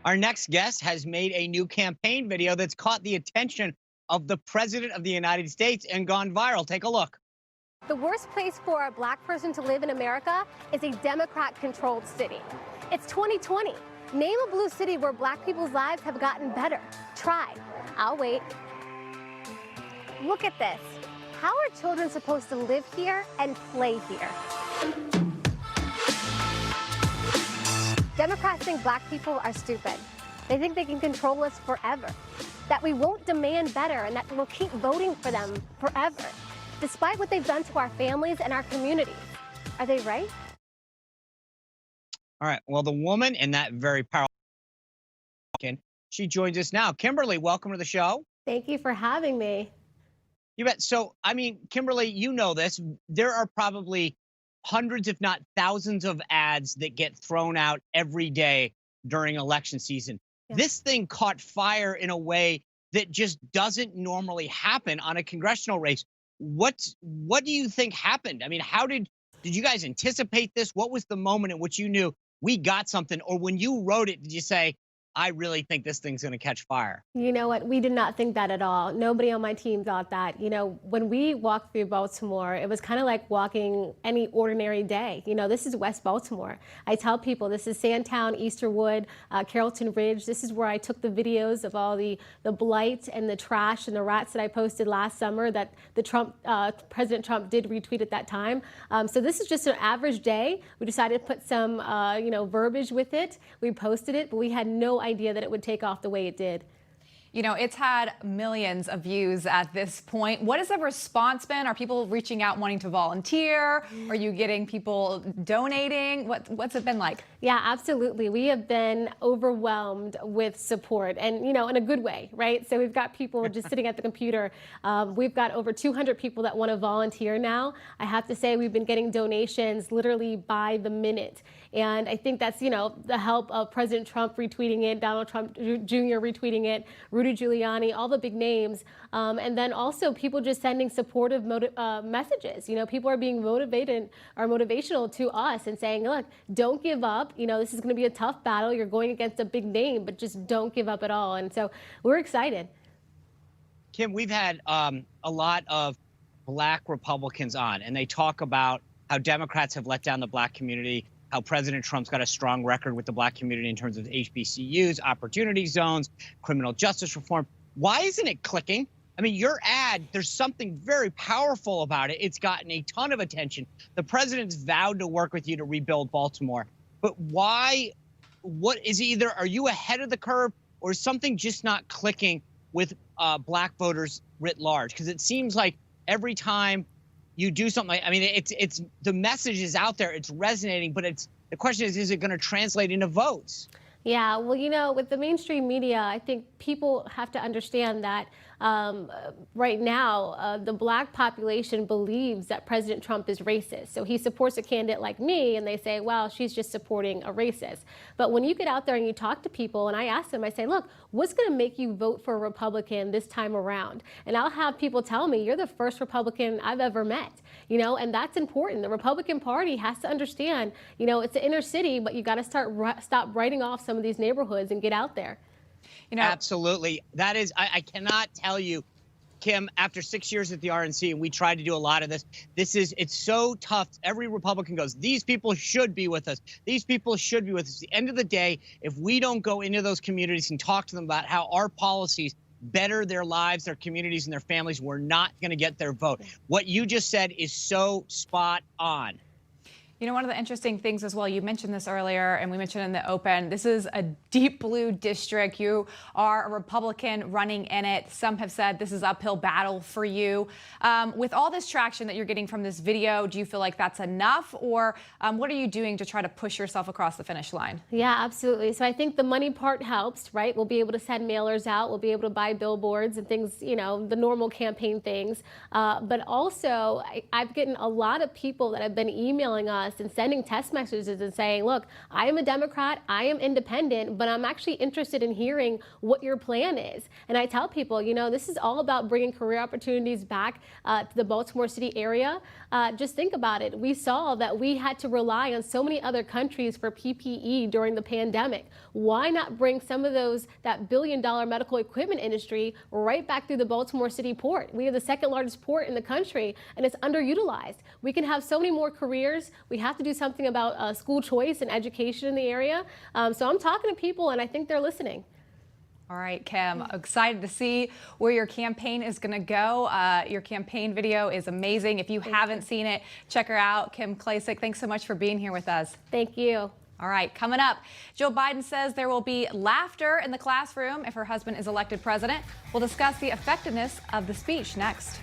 Our next guest has made a new campaign video that's caught the attention of the President of the United States and gone viral. Take a look. The worst place for a black person to live in America is a Democrat-controlled city. It's 2020. Name a blue city where black people's lives have gotten better. Try. I'll wait. Look at this. How are children supposed to live here and play here? Democrats think black people are stupid. They think they can control us forever, that we won't demand better, and that we'll keep voting for them forever, despite what they've done to our families and our communities. Are they right? All right. Well, the woman in that very powerful, she joins us now. Kimberly, welcome to the show. Thank you for having me. You bet. So, I mean, Kimberly, you know this. There are probably hundreds, if not thousands, of ads that get thrown out every day during election season. Yeah. This thing caught fire in a way that just doesn't normally happen on a congressional race. What do you think happened? I mean, how did you guys anticipate this? What was the moment in which you knew we got something? Or when you wrote it, did you say, I really think this thing's going to catch fire? You know what? We did not think that at all. Nobody on my team thought that. You know, when we walked through Baltimore, it was kind of like walking any ordinary day. You know, this is West Baltimore. I tell people this is Sandtown, Easterwood, Carrollton Ridge. This is where I took the videos of all the blight and the trash and the rats that I posted last summer that President Trump did retweet at that time. So this is just an average day. We decided to put some, verbiage with it. We posted it, but we had no idea that it would take off the way it did. You know, it's had millions of views at this point. What has the response been? Are people reaching out wanting to volunteer? Are you getting people donating? What's it been like? Yeah, absolutely. We have been overwhelmed with support and, in a good way, right? So we've got people just sitting at the computer. We've got over 200 people that want to volunteer now. I have to say we've been getting donations literally by the minute. And I think that's, the help of President Trump retweeting it, Donald Trump Jr. retweeting it, Rudy Giuliani, all the big names. And then also people just sending supportive messages. People are being motivational to us and saying, look, don't give up. This is going to be a tough battle. You're going against a big name, but just don't give up at all. And so we're excited. Kim, we've had a lot of black Republicans on, and they talk about how Democrats have let down the black community, how President Trump's got a strong record with the black community in terms of HBCUs, opportunity zones, criminal justice reform. Why isn't it clicking? I mean, your ad, there's something very powerful about it. It's gotten a ton of attention. The president's vowed to work with you to rebuild Baltimore. But why? What is either, are you ahead of the curve, or is something just not clicking with black voters writ large? Because it seems like every time you do something, it's the message is out there, it's resonating, but the question is it going to translate into votes? Yeah, well, with the mainstream media, I think people have to understand that right now, the black population believes that President Trump is racist. So he supports a candidate like me, and they say, well, she's just supporting a racist. But when you get out there and you talk to people, and I ask them, I say, look, what's going to make you vote for a Republican this time around? And I'll have people tell me, you're the first Republican I've ever met, and that's important. The Republican Party has to understand, it's an inner city, but you got to stop writing off some of these neighborhoods and get out there. Absolutely. That is, I cannot tell you, Kim, after 6 years at the RNC, and we tried to do a lot of this, it's so tough. Every Republican goes, these people should be with us. These people should be with us. At the end of the day, if we don't go into those communities and talk to them about how our policies better their lives, their communities, and their families, we're not going to get their vote. What you just said is so spot on. One of the interesting things as well, you mentioned this earlier, and we mentioned in the open, this is a deep blue district. You are a Republican running in it. Some have said this is an uphill battle for you. With all this traction that you're getting from this video, do you feel like that's enough? Or what are you doing to try to push yourself across the finish line? Yeah, absolutely. So I think the money part helps, right? We'll be able to send mailers out. We'll be able to buy billboards and things, the normal campaign things. But also, I've gotten a lot of people that have been emailing us us and sending text messages and saying, look, I am a Democrat, I am independent, but I'm actually interested in hearing what your plan is. And I tell people, you know, this is all about bringing career opportunities back to the Baltimore City area. Just think about it. We saw that we had to rely on so many other countries for PPE during the pandemic. Why not bring some of that billion-dollar medical equipment industry right back through the Baltimore City port? We are the second largest port in the country, and it's underutilized. We can have so many more careers. We have to do something about school choice and education in the area. So I'm talking to people, and I think they're listening. All right, Kim, excited to see where your campaign is going to go. Your campaign video is amazing. If you haven't seen it, check her out. Kim Klacik, thanks so much for being here with us. Thank you. All right, coming up, Joe Biden says there will be laughter in the classroom if her husband is elected president. We'll discuss the effectiveness of the speech next.